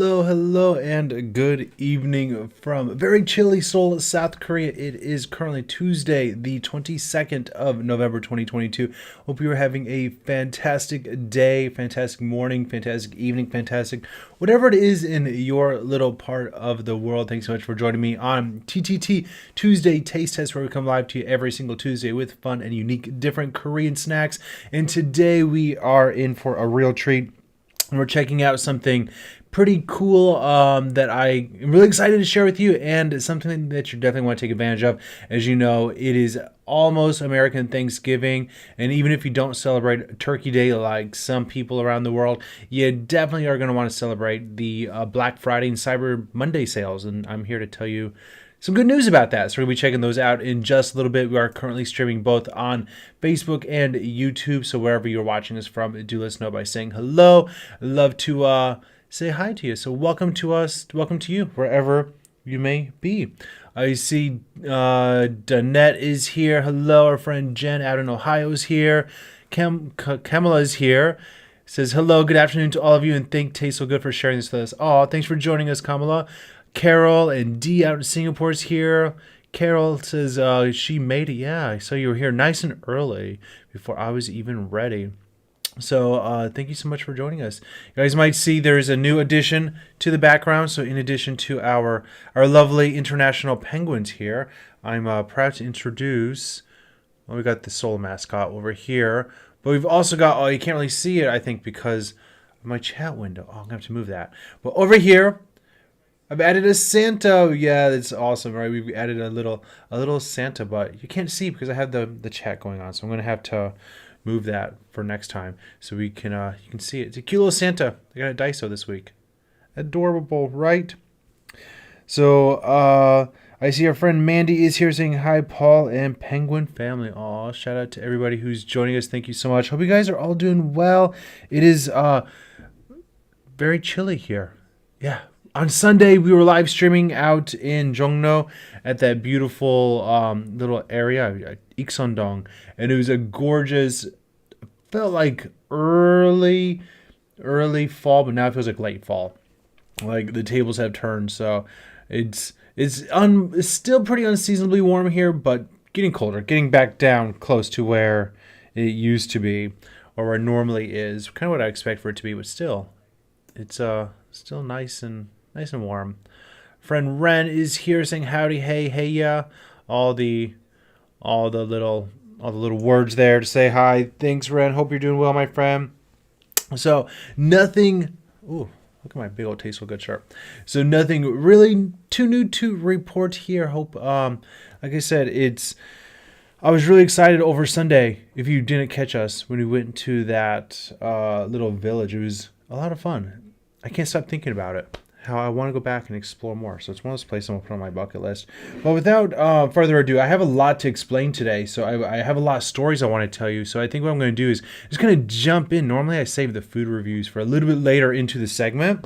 Hello, and good evening from very chilly Seoul, South Korea. It is currently Tuesday, the 22nd of November, 2022. Hope you are having a fantastic day, fantastic morning, fantastic evening, fantastic whatever it is in your little part of the world. Thanks so much for joining me on TTT Tuesday Taste Test, where we come live to you every single Tuesday with fun and unique different Korean snacks. And today we are in for a real treat. And we're checking out something pretty cool that I am really excited to share with you, and something that you definitely want to take advantage of. As you know, it is almost American Thanksgiving, and even if you don't celebrate Turkey Day like some people around the world, you definitely are going to want to celebrate the Black Friday and Cyber Monday sales, and I'm here to tell you some good news about that. So we're going to be checking those out in just a little bit. We are currently streaming both on Facebook and YouTube. So wherever you're watching us from, do let us know by saying hello. I'd love to say hi to you. So welcome to us. Welcome to you wherever you may be. I see Danette is here. Hello. Our friend Jen out in Ohio is here. Kamala is here. Says hello. Good afternoon to all of you, and thank Taste So Good for sharing this with us. Oh, thanks for joining us, Kamala. Carol and Dee out in Singapore is here. Carol says she made it. Yeah, I saw you were here nice and early before I was even ready. So thank you so much for joining us. You guys might see there's a new addition to the background. So in addition to our lovely international penguins here, I'm proud to introduce, well, we got the Seoul mascot over here. But we've also got, you can't really see it, I think, because of my chat window. Oh, I'm going to have to move that. But over here, I've added a Santa. Yeah, that's awesome, right? We've added a little Santa, but you can't see because I have the chat going on. So I'm gonna have to move that for next time so we can you can see it. It's a cute little Santa. I got a Daiso this week. Adorable, right? So I see our friend Mandy is here saying hi, Paul and Penguin family. Aw, shout out to everybody who's joining us. Thank you so much. Hope you guys are all doing well. It is very chilly here. Yeah. On Sunday, we were live streaming out in Jongno at that beautiful little area, Ikseondong, and it was a gorgeous, felt like early fall, but now it feels like late fall. Like the tables have turned, so it's still pretty unseasonably warm here, but getting colder, getting back down close to where it used to be, or where it normally is. Kind of what I expect for it to be, but still, it's still nice and warm. Friend Ren is here saying howdy, hey, yeah. All the little words there to say hi. Thanks, Ren. Hope you're doing well, my friend. So nothing. Ooh, look at my big old Tasteful Good shirt. So nothing really too new to report here. Hope, like I said, I was really excited over Sunday. If you didn't catch us when we went to that little village, it was a lot of fun. I can't stop thinking about it. How I want to go back and explore more. So it's one of those places I'm going to put on my bucket list. But without further ado, I have a lot to explain today. So I have a lot of stories I want to tell you. So I think what I'm going to do is just going to jump in. Normally I save the food reviews for a little bit later into the segment.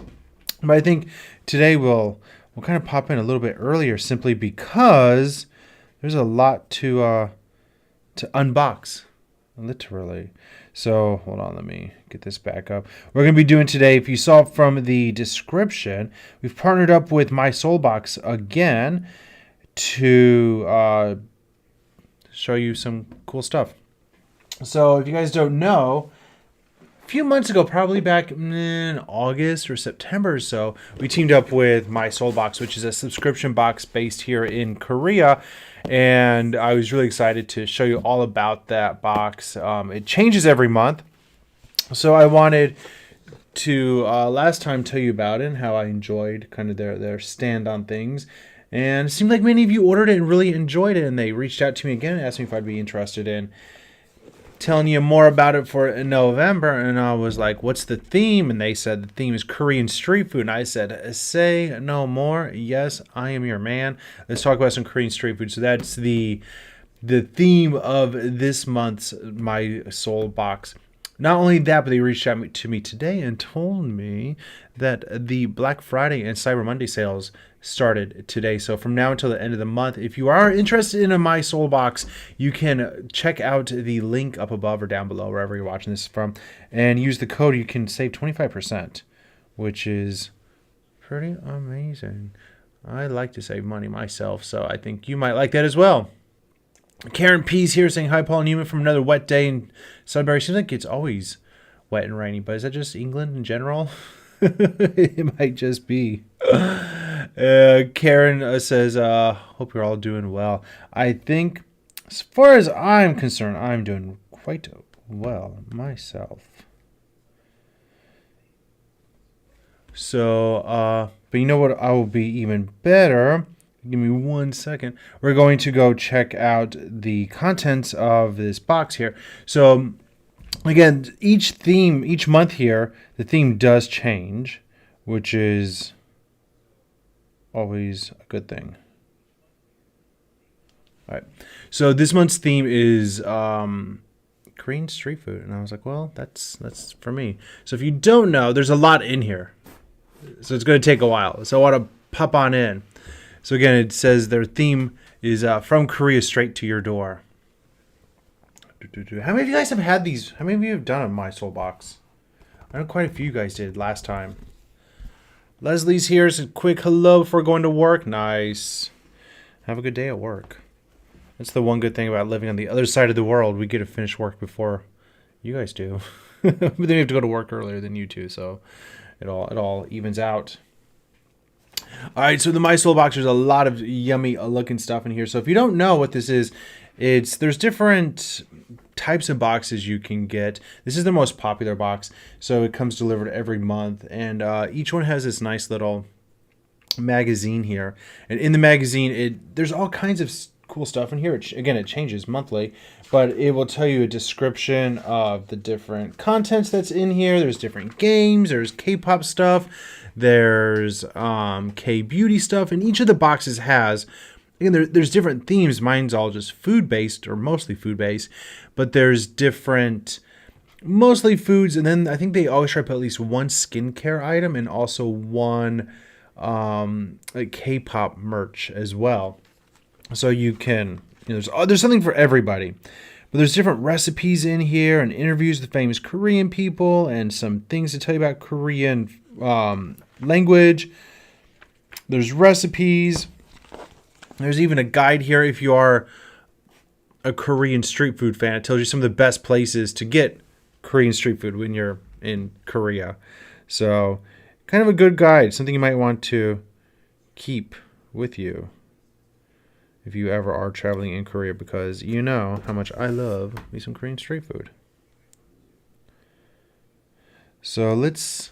But I think today we'll kind of pop in a little bit earlier simply because there's a lot to unbox, literally. So hold on, let me get this back up. We're going to be doing today, if you saw from the description, we've partnered up with My Seoul Box again to show you some cool stuff. So if you guys don't know, a few months ago, probably back in August or September or so, we teamed up with My Seoul Box, which is a subscription box based here in Korea. And I was really excited to show you all about that box. It changes every month. So I wanted to last time tell you about it and how I enjoyed kind of their stand on things. And it seemed like many of you ordered it and really enjoyed it. And they reached out to me again and asked me if I'd be interested in telling you more about it for November. And I was like, what's the theme? And they said the theme is Korean street food. And I said, say no more. Yes, I am your man. Let's talk about some Korean street food. So that's the theme of this month's My Seoul Box. Not only that, but they reached out to me today and told me that the Black Friday and Cyber Monday sales started today. So from now until the end of the month, if you are interested in a My Seoul Box, you can check out the link up above or down below, wherever you're watching this from, and use the code. You can save 25%, which is pretty amazing. I like to save money myself, so I think you might like that as well. Karen P's here saying, hi, Paul and Newman, from another wet day in Sudbury. Seems like it's always wet and rainy, but is that just England in general? It might just be. Karen says, hope you're all doing well. I think, as far as I'm concerned, I'm doing quite well myself. So, but you know what? I will be even better. Give me 1 second. We're going to go check out the contents of this box here. So, again, each month here, the theme does change, which is always a good thing. All right. So this month's theme is Korean street food, and I was like, well, that's for me. So if you don't know, there's a lot in here, so it's going to take a while. So I want to pop on in. So again, it says their theme is from Korea straight to your door. How many of you guys have had these? How many of you have done a My Seoul Box? I know quite a few of you guys did last time. Leslie's here. It's a quick hello before going to work. Nice. Have a good day at work. That's the one good thing about living on the other side of the world. We get to finish work before you guys do. But then you have to go to work earlier than you two, so it all evens out. All right, so the My Seoul Box, there's a lot of yummy looking stuff in here. So if you don't know what this is, there's different types of boxes you can get. This is the most popular box, so it comes delivered every month, and each one has this nice little magazine here. And in the magazine, there's all kinds of cool stuff in here. Again, it changes monthly, but it will tell you a description of the different contents that's in here. There's different games, there's K-pop stuff, there's K-beauty stuff, and each of the boxes has, again, there's different themes. Mine's all just food-based, or mostly food-based, but there's different, mostly foods, and then I think they always try to put at least one skincare item and also one like K-pop merch as well. So you can, there's something for everybody. But there's different recipes in here and interviews with famous Korean people and some things to tell you about Korean language. There's recipes. There's even a guide here if you are a Korean street food fan. It tells you some of the best places to get Korean street food when you're in Korea. So kind of a good guide, something you might want to keep with you if you ever are traveling in Korea, because you know how much I love me some Korean street food. So let's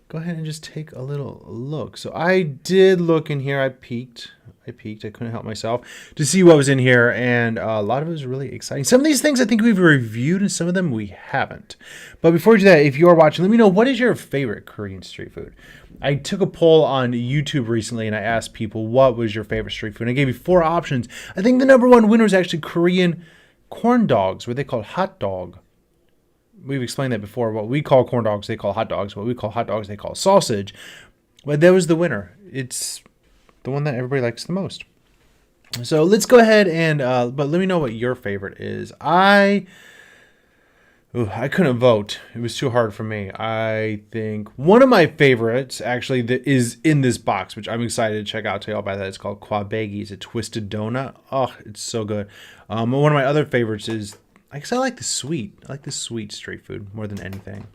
go ahead and just take a little look. So I did look in here. I peeked. I couldn't help myself to see what was in here, and a lot of it was really exciting. Some of these things I think we've reviewed, and some of them we haven't. But before we do that, if you are watching, let me know, what is your favorite Korean street food? I took a poll on YouTube recently, and I asked people, what was your favorite street food? And I gave you 4 options. I think the #1 winner is actually Korean corn dogs, what they call hot dog. We've explained that before. What we call corn dogs, they call hot dogs. What we call hot dogs, they call sausage. But that was the winner. It's the one that everybody likes the most. So let's go ahead and, but let me know what your favorite is. I couldn't vote. It was too hard for me. I think one of my favorites, actually, that is in this box, which I'm excited to check out. Tell you all about that. It's called kwabegi. It's a twisted donut. Oh, it's so good. One of my other favorites is, I guess I like the sweet. I like the sweet street food more than anything.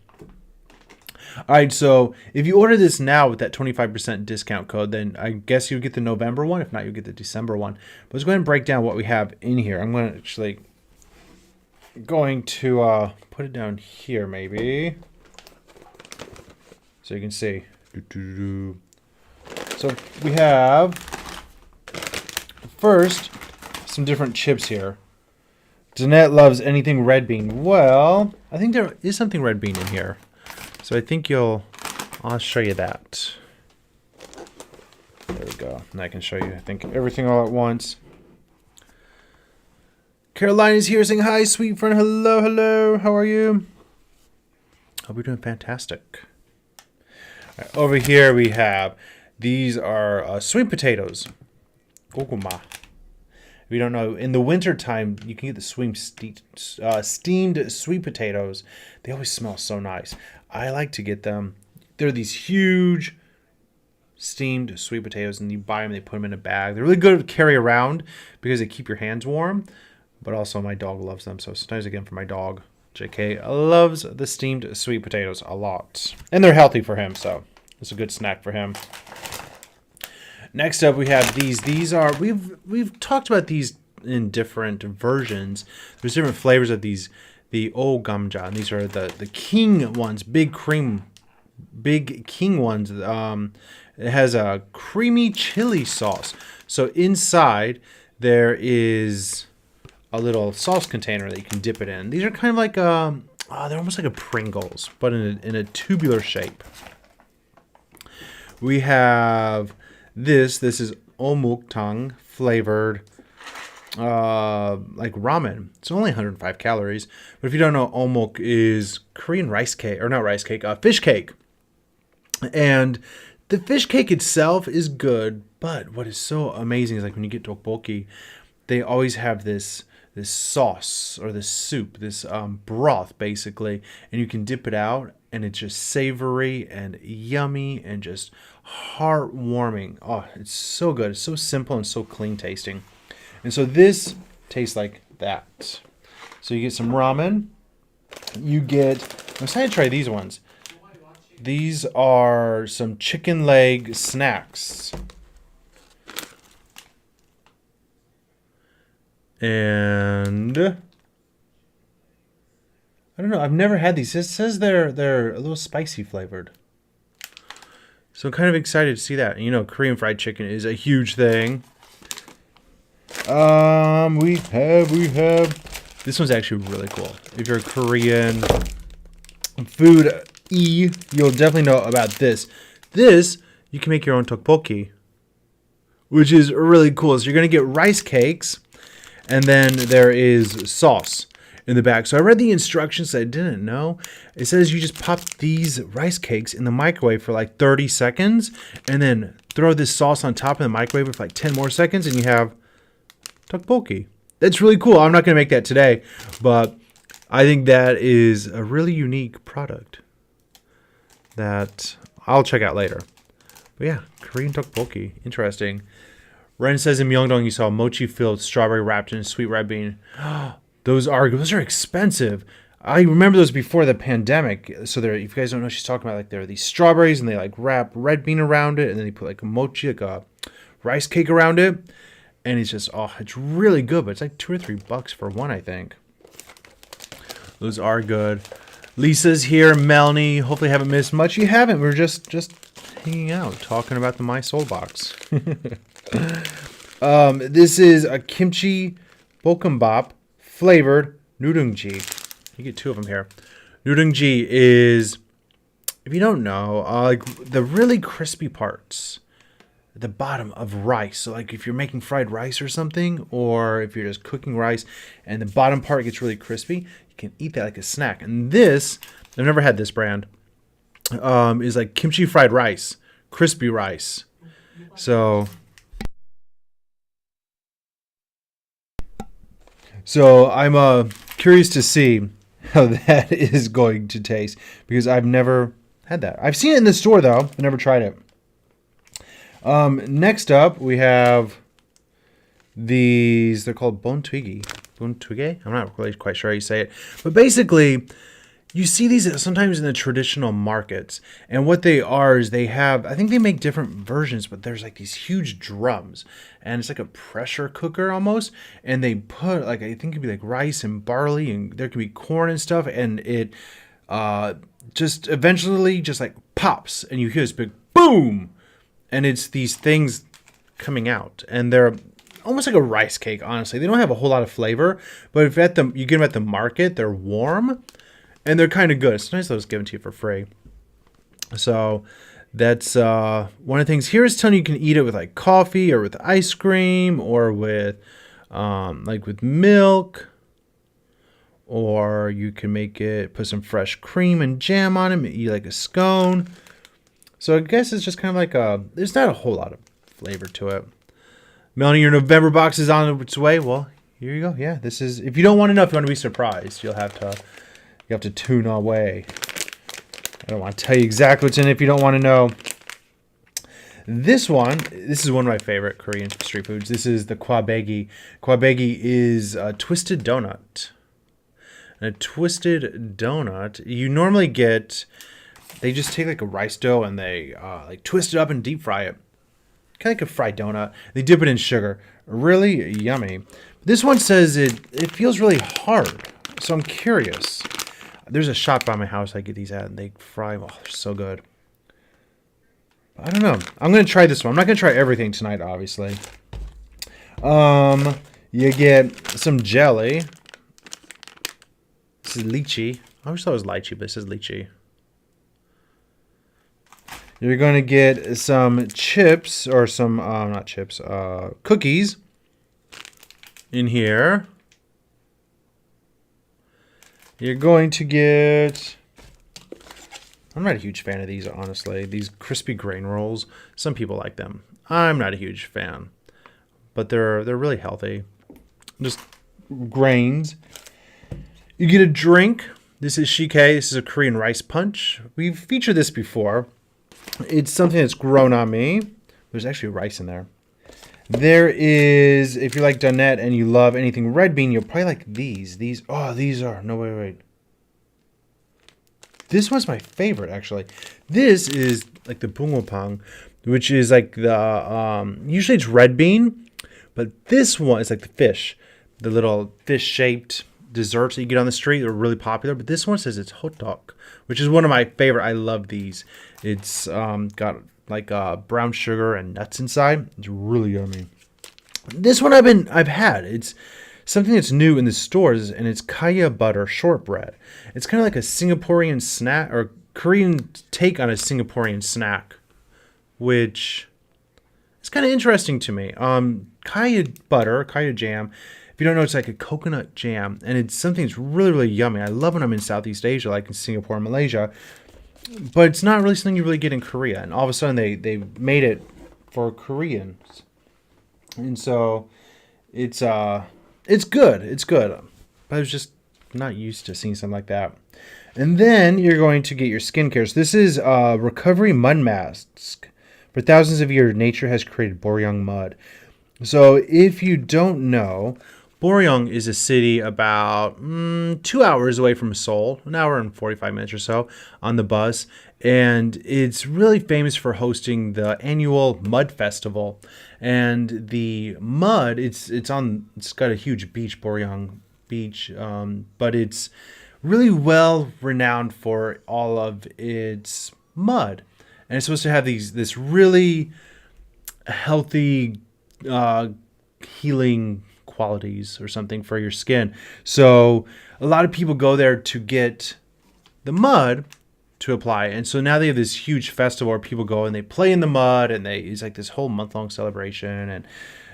All right, so if you order this now with that 25% discount code, then I guess you'll get the November one. If not, you'll get the December one. But let's go ahead and break down what we have in here. I'm going to actually put it down here maybe, so you can see. So we have first some different chips here. Danette loves anything red bean. Well, I think there is something red bean in here. So I think I'll show you that. There we go. And I can show you, I think, everything all at once. Caroline is here saying, hi, sweet friend. Hello, hello. How are you? Hope you're doing fantastic. All right, over here we have, these are sweet potatoes. Goguma. If you don't know, in the winter time, you can get the steamed sweet potatoes. They always smell so nice. I like to get them. They're these huge steamed sweet potatoes, and you buy them, they put them in a bag. They're really good to carry around because they keep your hands warm, but also my dog loves them. So sometimes, again, for my dog, JK loves the steamed sweet potatoes a lot. And they're healthy for him, so it's a good snack for him. Next up, we have these. These are, we've talked about these in different versions. There's different flavors of these. The gamja, and these are the king ones, big king ones. It has a creamy chili sauce. So inside there is a little sauce container that you can dip it in. These are kind of like they're almost like a Pringles, but in a tubular shape. We have this. This is omuktang flavored. Like ramen. It's only 105 calories. But if you don't know, omuk is Korean rice cake, or not rice cake, fish cake. And the fish cake itself is good, but what is so amazing is like when you get tteokbokki, they always have this sauce or this soup, this broth basically, and you can dip it out, and it's just savory and yummy and just heartwarming. Oh, it's so good. It's so simple and so clean tasting. And so this tastes like that. So you get some ramen. You get, I'm excited to try these ones. These are some chicken leg snacks. And I don't know, I've never had these. It says they're a little spicy flavored. So I'm kind of excited to see that. You know, Korean fried chicken is a huge thing. We have this one's actually really cool. If you're a Korean food you'll definitely know about this. This, you can make your own tteokbokki, which is really cool. So you're gonna get rice cakes, and then there is sauce in the back. So I read the instructions. I didn't know. It says you just pop these rice cakes in the microwave for like 30 seconds, and then throw this sauce on top of the microwave for like 10 more seconds, and you have tteokbokki. That's really cool. I'm not going to make that today, but I think that is a really unique product that I'll check out later. But yeah, Korean tteokbokki. Interesting. Ren says in Myeongdong you saw mochi filled strawberry wrapped in sweet red bean. Those are expensive. I remember those before the pandemic. So there, if you guys don't know, she's talking about like there are these strawberries and they like wrap red bean around it, and then they put like a mochi, like a rice cake around it. And it's just, it's really good, but it's like $2 or $3 for one, I think. Those are good. Lisa's here, Melanie. Hopefully haven't missed much. You haven't. We're just hanging out, talking about the My Seoul Box. This is a kimchi bokkeumbap flavored nudeungji. You get two of them here. Nudeungji is, if you don't know, like the really crispy parts at the bottom of rice. So like if you're making fried rice or something, or if you're just cooking rice and the bottom part gets really crispy, you can eat that like a snack. And this, I've never had this brand, is like kimchi fried rice, crispy rice. So I'm curious to see how that is going to taste, because I've never had that. I've seen it in the store though, I've never tried it. Next up, we have these. They're called bontwigi. Bontwige? I'm not really quite sure how you say it. But basically, you see these sometimes in the traditional markets. And what they are is they have, I think they make different versions, but there's like these huge drums. And it's like a pressure cooker almost. And they put, like, I think it could be like rice and barley, and there could be corn and stuff. And it just eventually just like pops. And you hear this big boom. And it's these things coming out, and they're almost like a rice cake, honestly. They don't have a whole lot of flavor, but if you get them at the market, they're warm, and they're kind of good. It's nice that it's given to you for free. So that's one of the things. Here is telling you can eat it with like coffee or with ice cream or with like with milk, or you can make it, put some fresh cream and jam on it, and eat like a scone. So I guess it's just kind of like there's not a whole lot of flavor to it. Melanie, your November box is on its way. Well, here you go. Yeah, this is, if you don't want to know, if you want to be surprised, you have to tune away. I don't want to tell you exactly what's in it if you don't want to know. This is one of my favorite Korean street foods. This is the kwabegi. Kwabegi is a twisted donut. And a twisted donut, you normally get, they just take like a rice dough and they like twist it up and deep fry it. Kind of like a fried donut. They dip it in sugar. Really yummy. This one says it feels really hard. So I'm curious. There's a shop by my house I get these at and they fry them. Oh, they're so good. I don't know. I'm going to try this one. I'm not going to try everything tonight, obviously. You get some jelly. This is lychee. I always thought it was lychee, but this is lychee. You're going to get some chips, or some, not chips, cookies in here. You're going to get, I'm not a huge fan of these, honestly. These crispy grain rolls. Some people like them. I'm not a huge fan. But they're really healthy. Just grains. You get a drink. This is shike. This is a Korean rice punch. We've featured this before. It's something that's grown on me. There's actually rice in there. There is, if you like donut and you love anything red bean, you'll probably like these. These are, no, wait. This one's my favorite, actually. This is like the bungeoppang, which is like the, usually it's red bean, but this one is like the fish. The little fish-shaped desserts that you get on the street are really popular, but this one says it's hotdog, which is one of my favorite. I love these. It's got like brown sugar and nuts inside. It's really yummy. This one I've had. It's something that's new in the stores, and it's kaya butter shortbread. It's kind of like a Singaporean snack, or Korean take on a Singaporean snack, which is kind of interesting to me. Kaya butter, kaya jam. If you don't know, it's like a coconut jam, and it's something that's really, really yummy. I love when I'm in Southeast Asia, like in Singapore and Malaysia, but it's not really something you really get in Korea. And all of a sudden, they made it for Koreans, and so it's good. It's good, but I was just not used to seeing something like that. And then you're going to get your skincare. So this is recovery mud mask. For thousands of years, nature has created Boryong mud. So if you don't know, Boryong is a city about 2 hours away from Seoul, an hour and 45 minutes or so on the bus. And it's really famous for hosting the annual mud festival. And the mud, it's got a huge beach, Boryong Beach, but it's really well renowned for all of its mud. And it's supposed to have this really healthy healing qualities or something for your skin. So a lot of people go there to get the mud to apply. And so now they have this huge festival where people go and they play in the mud, and it's like this whole month-long celebration, and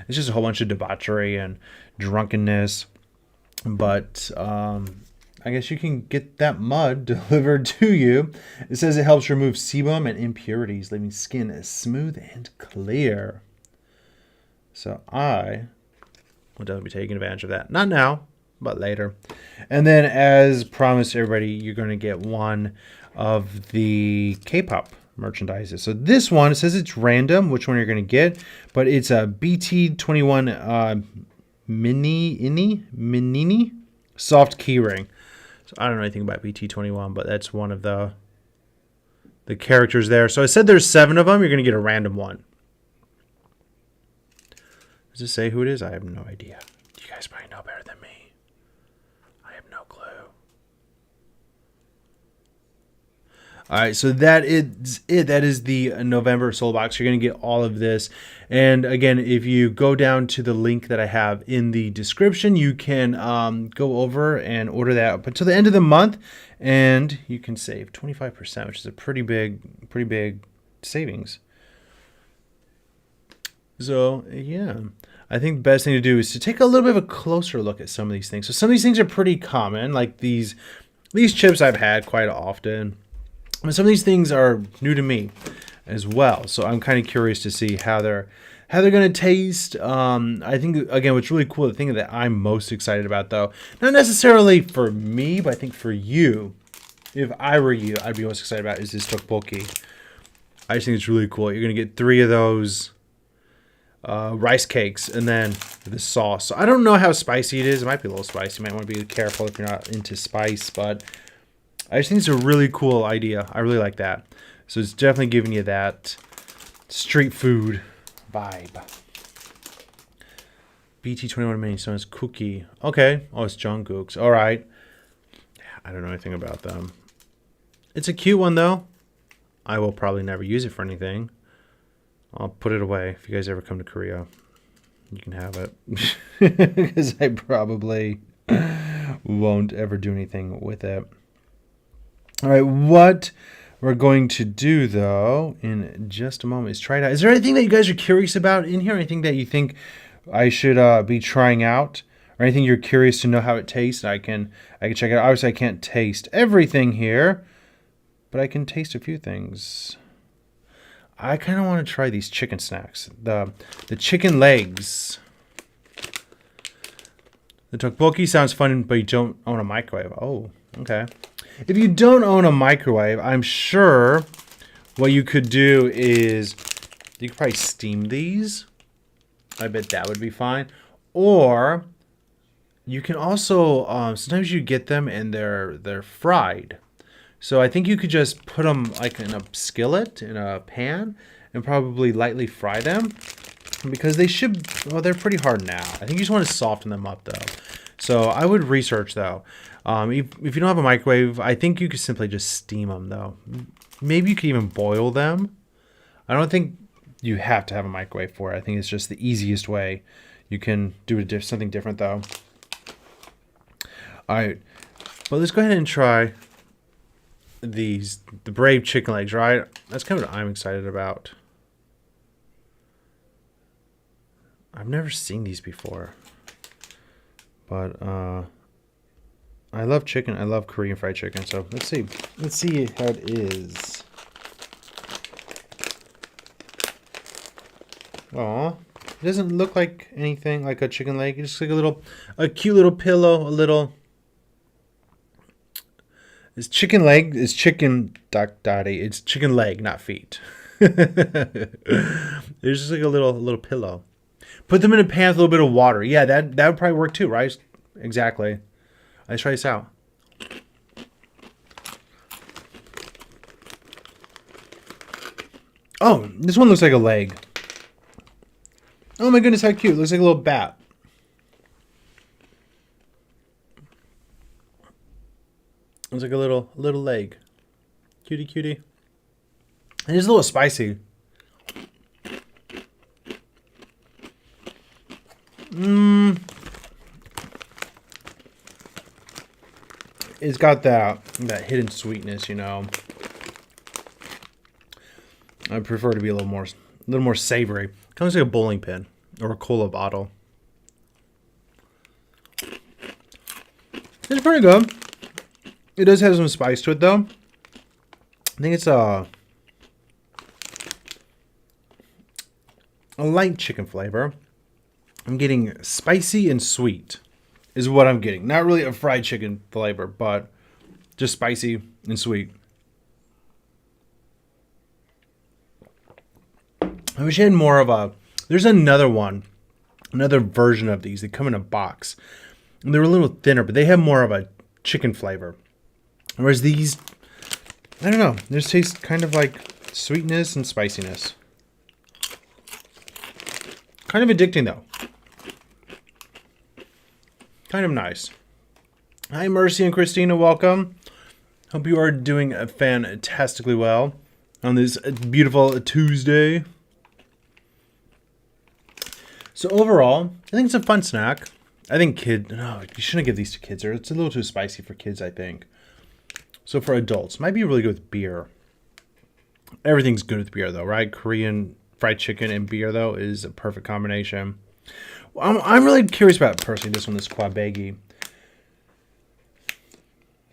it's just a whole bunch of debauchery and drunkenness. But I guess you can get that mud delivered to you. It says it helps remove sebum and impurities, leaving skin as smooth and clear. So I will definitely be taking advantage of that. Not now, but later. And then, as promised, everybody, you're going to get one of the K-pop merchandises. So this one, it says it's random which one you're going to get, but it's a BT21 Minini soft keyring. So I don't know anything about BT21, but that's one of the characters there. So I said there's 7 of them. You're going to get a random one. Does it say who it is? I have no idea. You guys probably know better than me. I have no clue. All right, so that is it. That is the November Soul Box. You're going to get all of this. And again, if you go down to the link that I have in the description, you can go over and order that up until the end of the month, and you can save 25%, which is a pretty big savings. So, yeah, I think the best thing to do is to take a little bit of a closer look at some of these things. So some of these things are pretty common, like these chips I've had quite often. But some of these things are new to me as well. So I'm kind of curious to see how they're going to taste. I think, again, what's really cool, the thing that I'm most excited about, though, not necessarily for me, but I think for you, if I were you, I'd be most excited about is this tteokbokki. I just think it's really cool. You're going to get 3 of those rice cakes and then the sauce. So I don't know how spicy it is. It might be a little spicy. You might want to be careful if you're not into spice, but I just think it's a really cool idea. I really like that. So it's definitely giving you that street food vibe. BT21 mini stones cookie. Okay. Oh, it's Jungkook's. All right. I don't know anything about them. It's a cute one though. I will probably never use it for anything. I'll put it away. If you guys ever come to Korea, you can have it. Because I probably won't ever do anything with it. All right, what we're going to do, though, in just a moment is try it out. Is there anything that you guys are curious about in here? Anything that you think I should be trying out? Or anything you're curious to know how it tastes? I can check it out. Obviously, I can't taste everything here, but I can taste a few things. I kind of want to try these chicken snacks. The chicken legs. The tteokbokki sounds fun, but you don't own a microwave. Oh, okay. If you don't own a microwave, I'm sure what you could do is you could probably steam these. I bet that would be fine. Or you can also sometimes you get them and they're fried. So I think you could just put them like in a skillet, in a pan, and probably lightly fry them. Because they should, well, they're pretty hard now. I think you just want to soften them up, though. So I would research, though. If you don't have a microwave, I think you could simply just steam them, though. Maybe you could even boil them. I don't think you have to have a microwave for it. I think it's just the easiest way. You can do something different, though. All right. Well, let's go ahead and try the Brave chicken legs, right? That's kind of what I'm excited about. I've never seen these before, but I love chicken. I love Korean fried chicken. So let's see how it is. Aw, it doesn't look like anything like a chicken leg. It's just like a cute little pillow. It's chicken leg. It's chicken daddy. It's chicken leg, not feet. There's just like a little pillow. Put them in a pan with a little bit of water. Yeah, that would probably work too, right? Exactly. Let's try this out. Oh, this one looks like a leg. Oh my goodness, how cute. It looks like a little bat. Looks like a little leg. Cutie, cutie. And it's a little spicy. It's got that hidden sweetness, you know. I prefer to be a little more savory. Kind of like a bowling pin or a cola bottle. It's pretty good. It does have some spice to it, though. I think it's a light chicken flavor. I'm getting spicy and sweet is what I'm getting. Not really a fried chicken flavor, but just spicy and sweet. I wish I had more of a... There's another version of these. They come in a box. And they're a little thinner, but they have more of a chicken flavor. Whereas these, I don't know. They just taste kind of like sweetness and spiciness. Kind of addicting, though. Kind of nice. Hi, Mercy and Christina. Welcome. Hope you are doing fantastically well on this beautiful Tuesday. So overall, I think it's a fun snack. I think no, you shouldn't give these to kids. It's a little too spicy for kids, I think. So for adults, might be really good with beer. Everything's good with beer, though, right? Korean fried chicken and beer, though, is a perfect combination. I'm really curious about, personally, this one, this kwabegi.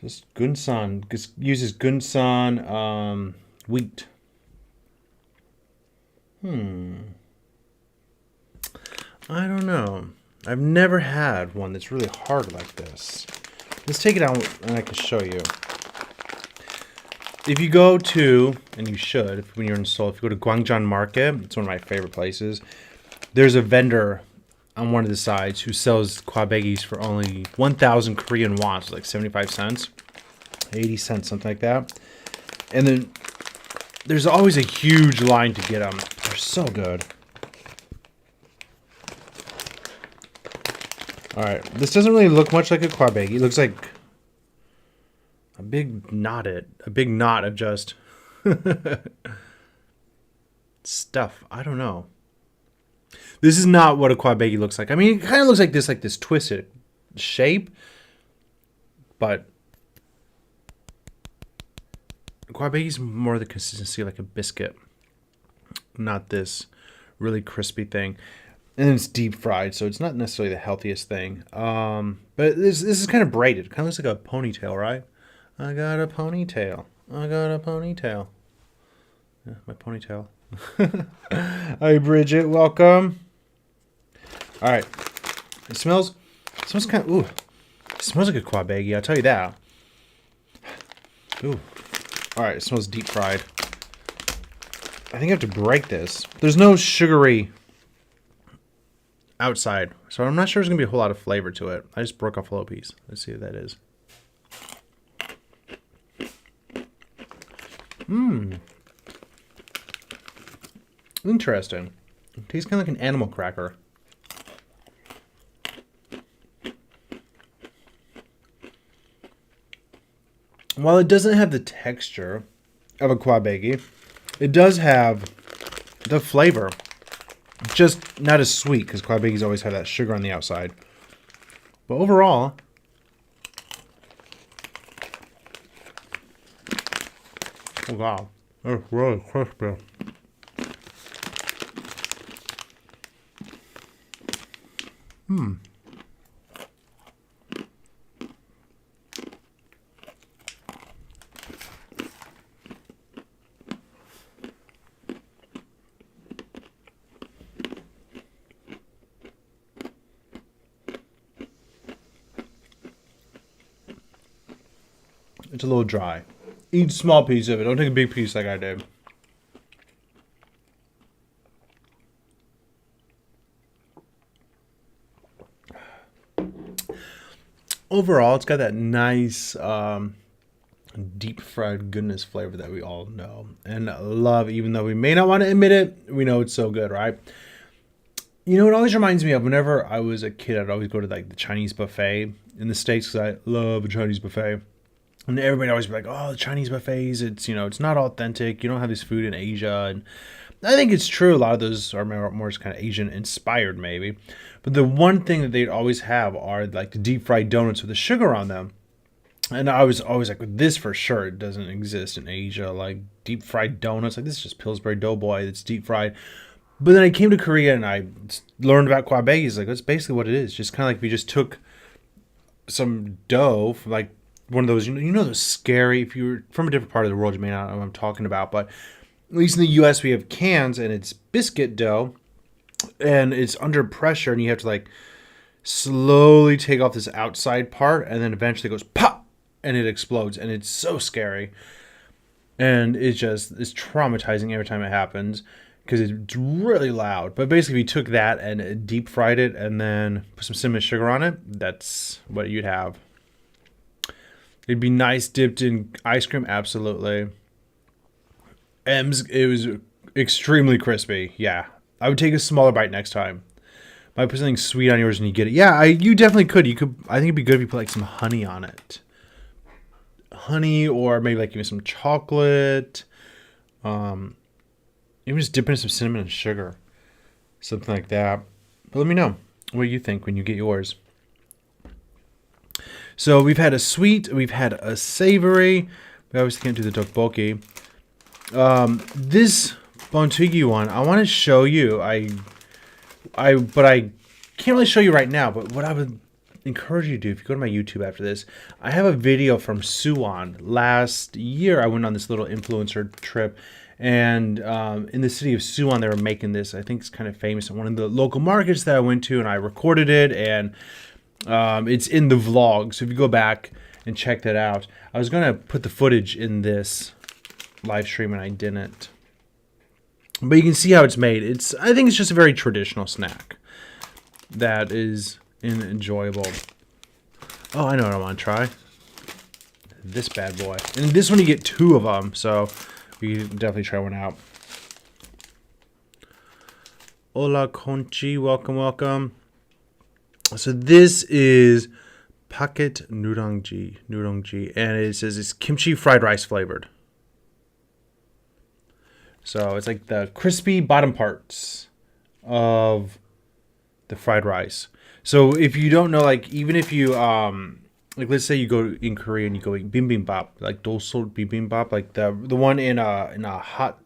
This gunsan. This uses gunsan wheat. I don't know. I've never had one that's really hard like this. Let's take it out and I can show you. if you go to, and you should, when you're in Seoul, if you go to Gwangjang Market, it's one of my favorite places. There's a vendor on one of the sides who sells kwabegis for only 1,000 Korean won, so like 75 cents, 80 cents, something like that. And then there's always a huge line to get them. They're so good. All right, this doesn't really look much like a kwabegi. It looks like a big knot of just stuff. I don't know. This is not what a kwabegi looks like. I mean, it kind of looks like this twisted shape, but kwabegi is more the consistency like a biscuit, not this really crispy thing. And it's deep fried, so it's not necessarily the healthiest thing. But this is kind of braided. It kind of looks like a ponytail, right? I got a ponytail. I got a ponytail. Yeah, my ponytail. Hi, Bridget. Welcome. All right. It smells kind of, ooh. It smells like a kwabegi, I'll tell you that. Ooh. All right, it smells deep fried. I think I have to break this. There's no sugary outside, so I'm not sure there's going to be a whole lot of flavor to it. I just broke off a little piece. Let's see what that is. Interesting. It tastes kind of like an animal cracker. While it doesn't have the texture of a kwabegi, it does have the flavor. Just not as sweet, because kwabegis always have that sugar on the outside. But overall, oh wow, it's really crispy. It's a little dry. Eat a small piece of it. Don't take a big piece like I did. Overall, it's got that nice deep fried goodness flavor that we all know and love, even though we may not want to admit it. We know it's so good, right? You know, it always reminds me of whenever I was a kid, I'd always go to like the Chinese buffet in the States because I love a Chinese buffet. And everybody always be like, oh, the Chinese buffets, it's, you know, it's not authentic. You don't have this food in Asia. And I think it's true. A lot of those are more kind of Asian inspired, maybe. But the one thing that they'd always have are like the deep fried donuts with the sugar on them. And I was always like, this for sure it doesn't exist in Asia. Like deep fried donuts, like this is just Pillsbury Doughboy that's deep fried. But then I came to Korea and I learned about kwabegis. Like that's basically what it is. Just kind of like if you just took some dough from like one of those, you know those scary, if you're from a different part of the world, you may not know what I'm talking about, but at least in the US, we have cans and it's biscuit dough and it's under pressure and you have to like slowly take off this outside part and then eventually it goes pop and it explodes and it's so scary. And it's traumatizing every time it happens because it's really loud. But basically, if you took that and deep fried it and then put some cinnamon sugar on it, that's what you'd have. It'd be nice dipped in ice cream, absolutely. It was extremely crispy. Yeah, I would take a smaller bite next time. Might put something sweet on yours and you get it. Yeah, you definitely could. You could. I think it'd be good if you put like some honey on it. Honey, or maybe like even some chocolate. Even just dip in some cinnamon and sugar, something like that. But let me know what you think when you get yours. So we've had a sweet, we've had a savory. We obviously can't do the tteokbokki. This bontugi one, I want to show you. But I can't really show you right now. But what I would encourage you to do, if you go to my YouTube after this, I have a video from Suwon. Last year, I went on this little influencer trip. And in the city of Suwon, they were making this. I think it's kind of famous at one of the local markets that I went to. And I recorded it. And it's in the vlog, so if you go back and check that out. I was going to put the footage in this live stream and I didn't. But you can see how it's made. I think it's just a very traditional snack that is enjoyable. Oh, I know what I want to try. This bad boy. And this one you get 2 of them, so you can definitely try one out. Hola, Conchi. Welcome, welcome. So this is packet nurangji, and it says it's kimchi fried rice flavored. So it's like the crispy bottom parts of the fried rice. So if you don't know, like even if you like let's say you go in Korea and you go eat bibimbap, like dosol bibimbap, like the one in a hot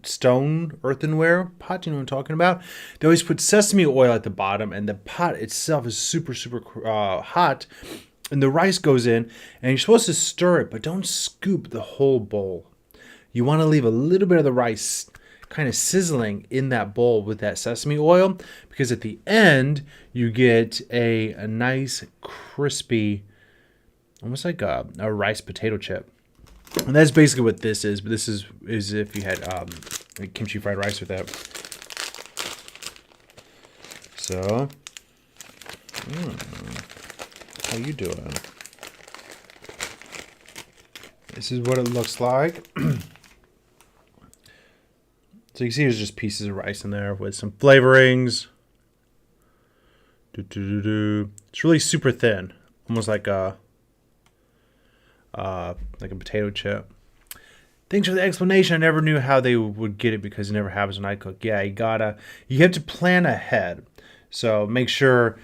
stone earthenware pot, you know what I'm talking about? They always put sesame oil at the bottom, and the pot itself is super hot, and the rice goes in, and you're supposed to stir it, but don't scoop the whole bowl. You want to leave a little bit of the rice kind of sizzling in that bowl with that sesame oil, because at the end you get a nice crispy, almost like a rice potato chip. And that's basically what this is. But this is if you had like kimchi fried rice with that. So, how you doing? This is what it looks like. So you can see there's just pieces of rice in there with some flavorings. It's really super thin, almost like a potato chip. Thanks for the explanation. I never knew how they would get it because it never happens when I cook. Yeah, you have to plan ahead. So make sure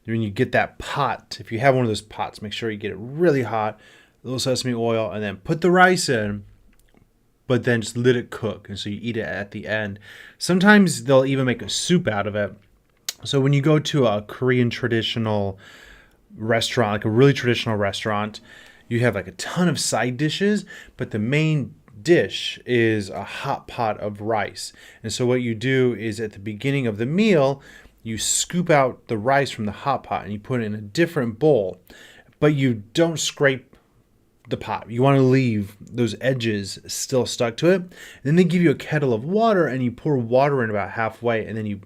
when you get that pot, if you have one of those pots, make sure you get it really hot, a little sesame oil, and then put the rice in, but then just let it cook. And so you eat it at the end. Sometimes they'll even make a soup out of it. So when you go to a Korean traditional restaurant, like a really traditional restaurant, you have like a ton of side dishes, but the main dish is a hot pot of rice. And so what you do is at the beginning of the meal, you scoop out the rice from the hot pot and you put it in a different bowl, but you don't scrape the pot. You want to leave those edges still stuck to it. And then they give you a kettle of water and you pour water in about halfway, and then you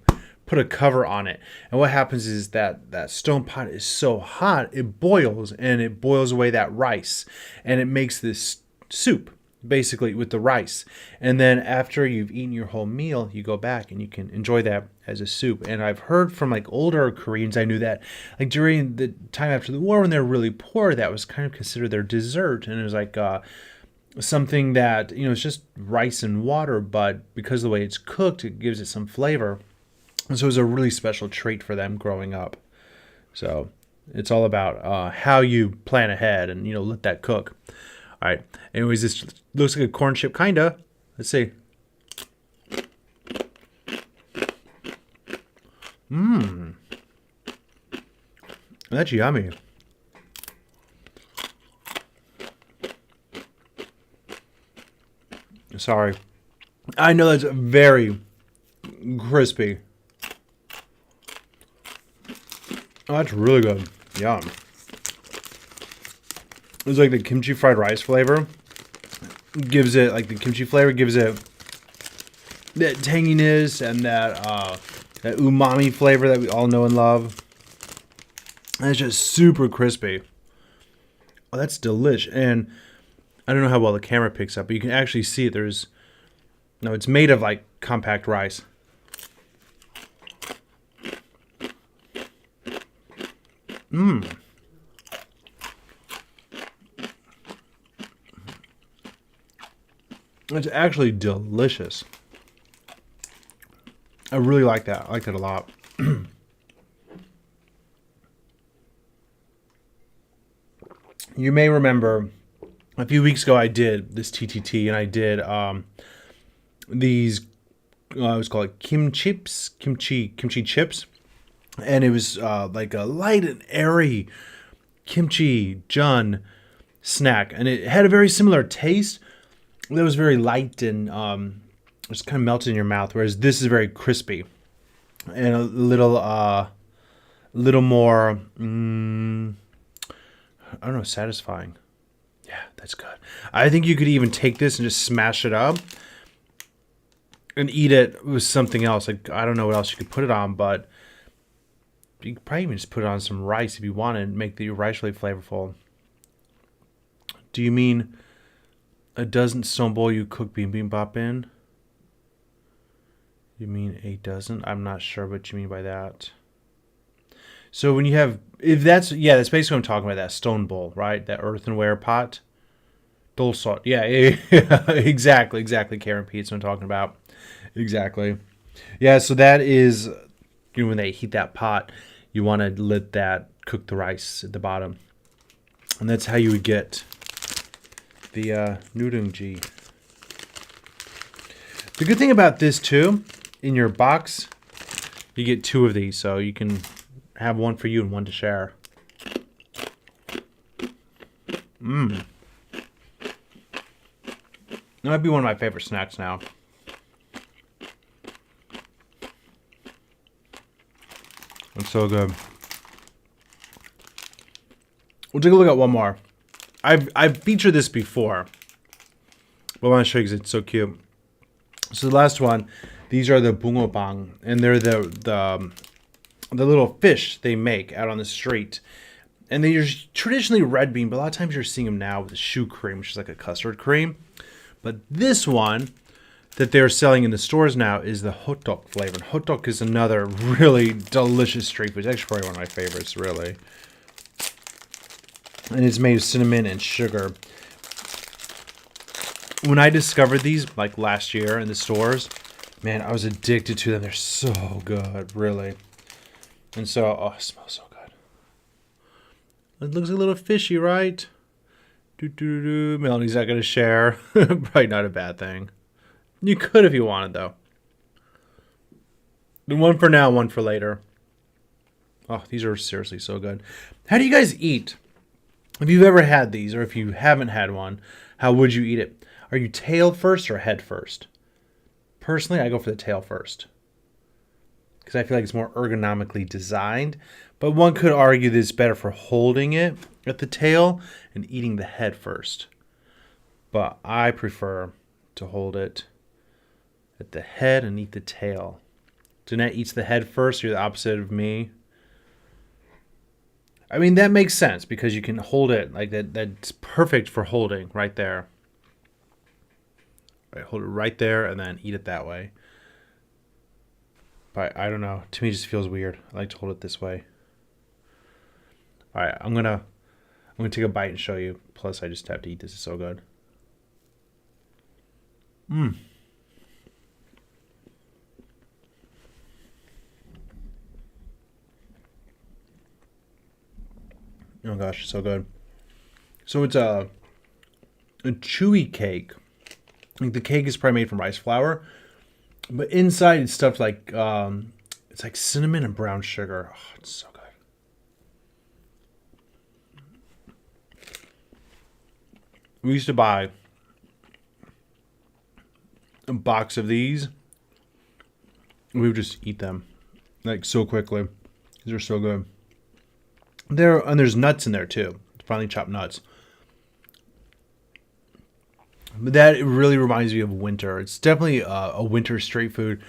put a cover on it. And what happens is that stone pot is so hot, it boils, and it boils away that rice, and it makes this soup basically with the rice. And then after you've eaten your whole meal, you go back and you can enjoy that as a soup. And I've heard from like older Koreans, I knew that like during the time after the war when they were really poor, that was kind of considered their dessert. And it was like something that, it's just rice and water, but because of the way it's cooked, it gives it some flavor. And so it was a really special treat for them growing up. So it's all about how you plan ahead and, let that cook. All right. Anyways, this looks like a corn chip, kind of. Let's see. That's yummy. Sorry. I know that's very crispy. Oh, that's really good. Yum. It's like the kimchi fried rice flavor gives it, like the kimchi flavor gives it that tanginess and that umami flavor that we all know and love. And it's just super crispy. Oh, that's delish. And I don't know how well the camera picks up, but you can actually see it. It's made of like compact rice. It's actually delicious. I really like that. I like that a lot. You may remember a few weeks ago I did this TTT, and I did these it was called kimchi chips, and it was like a light and airy kimchi jun snack, and it had a very similar taste. That was very light and just kind of melted in your mouth, whereas this is very crispy and a little more I don't know, satisfying. Yeah, that's good. I think you could even take this and just smash it up and eat it with something else. Like, I don't know what else you could put it on, but you could probably even just put it on some rice if you wanted and make the rice really flavorful. Do you mean a dozen stone bowl you cook bibimbap in? You mean a dozen? I'm not sure what you mean by that. So when you have, if that's, yeah, that's basically what I'm talking about, that stone bowl, right? That earthenware pot. Dolsot. Yeah, yeah, exactly, Karen Pete. That's what I'm talking about. Exactly. Yeah, so that is, when they heat that pot, you want to let that cook the rice at the bottom. And that's how you would get the nurungji. The good thing about this too, in your box, you get 2 of these, so you can have one for you and one to share. That might be one of my favorite snacks now. It's so good. We'll take a look at one more. I've featured this before, but I want to show you because it's so cute. So the last one, these are the bungobang, and they're the little fish they make out on the street. And they're traditionally red bean, but a lot of times you're seeing them now with the choux cream, which is like a custard cream. But this one that they're selling in the stores now is the hotdog flavor. And hotdog is another really delicious street food. It's actually probably one of my favorites, really. And it's made of cinnamon and sugar. When I discovered these, like last year in the stores, man, I was addicted to them. They're so good, really. And so, oh, it smells so good. It looks a little fishy, right? Melanie's not going to share. Probably not a bad thing. You could if you wanted, though. One for now, one for later. Oh, these are seriously so good. How do you guys eat? If you've ever had these, or if you haven't had one, how would you eat it? Are you tail first or head first? Personally, I go for the tail first, because I feel like it's more ergonomically designed. But one could argue that it's better for holding it at the tail and eating the head first. But I prefer to hold it at the head and eat the tail. Jeanette eats the head first. You're the opposite of me. I mean, that makes sense because you can hold it like that. That's perfect for holding right there. Right, hold it right there and then eat it that way. But I don't know. To me, it just feels weird. I like to hold it this way. All right, I'm gonna take a bite and show you. Plus, I just have to eat this. It's so good. Oh gosh, so good. So it's a chewy cake. Like the cake is probably made from rice flour, but inside it's stuffed like it's like cinnamon and brown sugar. Oh, it's so good. We used to buy a box of these. We would just eat them like so quickly. These are so good. There's nuts in there too. Finely chopped nuts. But that really reminds me of winter. It's definitely a winter street food.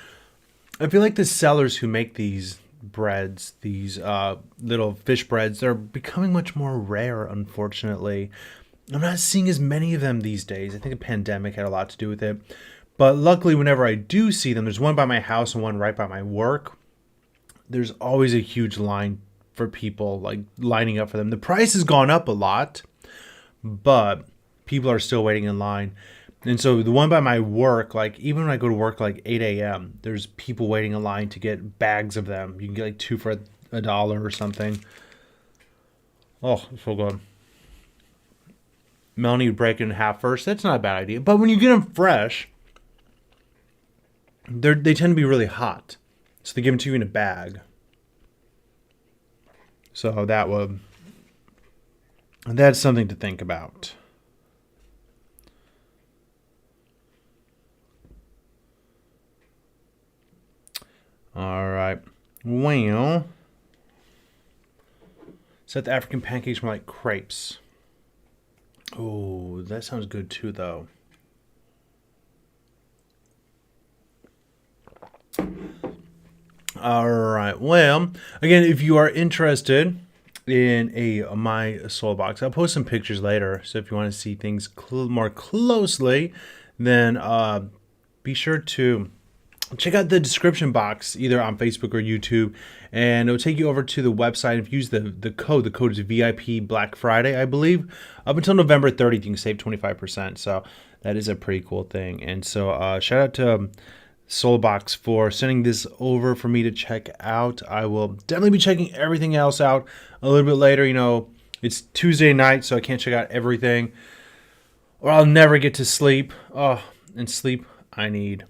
I feel like the sellers who make these breads, these little fish breads, they're becoming much more rare, unfortunately. I'm not seeing as many of them these days. I think the pandemic had a lot to do with it. But luckily, whenever I do see them, there's one by my house and one right by my work. There's always a huge line for people like lining up for them. The price has gone up a lot, but people are still waiting in line. And so the one by my work, like even when I go to work like 8 a.m., there's people waiting in line to get bags of them. You can get like 2 for $1 or something. Oh, so good. Melanie would break it in half first. That's not a bad idea. But when you get them fresh, they tend to be really hot. So they give them to you in a bag. So that's something to think about. All right. Well, South African pancakes were like crepes. Oh, that sounds good too, though. All right. Well, again, if you are interested in a My Soul Box, I'll post some pictures later. So if you want to see things more closely, then be sure to check out the description box either on Facebook or YouTube, and it'll take you over to the website. If you use the code is VIP Black Friday, I believe. Up until November 30th, you can save 25%. So that is a pretty cool thing. And so shout out to Soulbox for sending this over for me to check out. I will definitely be checking everything else out a little bit later. It's Tuesday night, so I can't check out everything, or I'll never get to sleep. Oh, and sleep I need.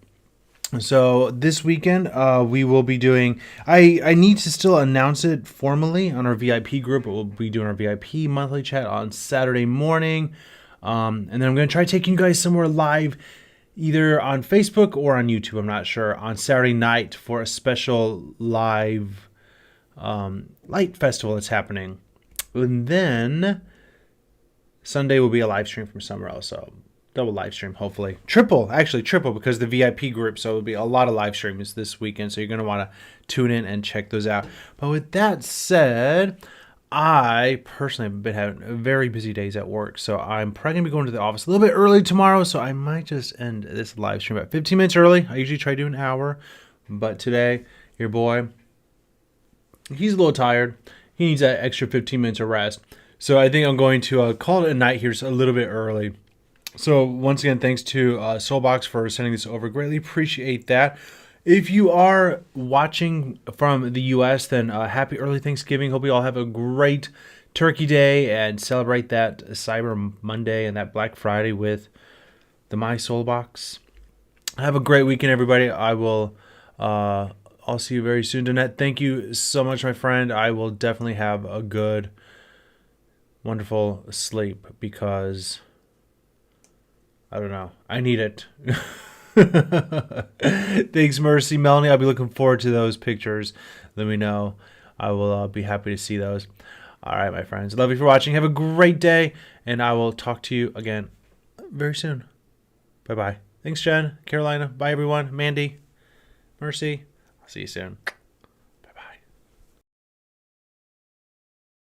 So this weekend, we will be doing. I need to still announce it formally on our VIP group. We'll be doing our VIP monthly chat on Saturday morning, and then I'm going to try taking you guys somewhere live, either on Facebook or on YouTube. I'm not sure, on Saturday night for a special live light festival that's happening, and then Sunday will be a live stream from somewhere else. So double live stream, hopefully. Triple, because the VIP group. So it'll be a lot of live streams this weekend. So you're going to want to tune in and check those out. But with that said, I personally have been having very busy days at work. So I'm probably going to be going to the office a little bit early tomorrow. So I might just end this live stream at 15 minutes early. I usually try to do an hour. But today, your boy, he's a little tired. He needs that extra 15 minutes of rest. So I think I'm going to call it a night here a little bit early. So once again, thanks to Soulbox for sending this over. Greatly appreciate that. If you are watching from the U.S., then happy early Thanksgiving. Hope you all have a great Turkey Day and celebrate that Cyber Monday and that Black Friday with the My Soul Box. Have a great weekend, everybody. I'll see you very soon. Danette, thank you so much, my friend. I will definitely have a good, wonderful sleep because I don't know. I need it. Thanks, Mercy. Melanie, I'll be looking forward to those pictures. Let me know. I will be happy to see those. All right, my friends. Love you for watching. Have a great day, and I will talk to you again very soon. Bye-bye. Thanks, Jen. Carolina. Bye, everyone. Mandy. Mercy. I'll see you soon.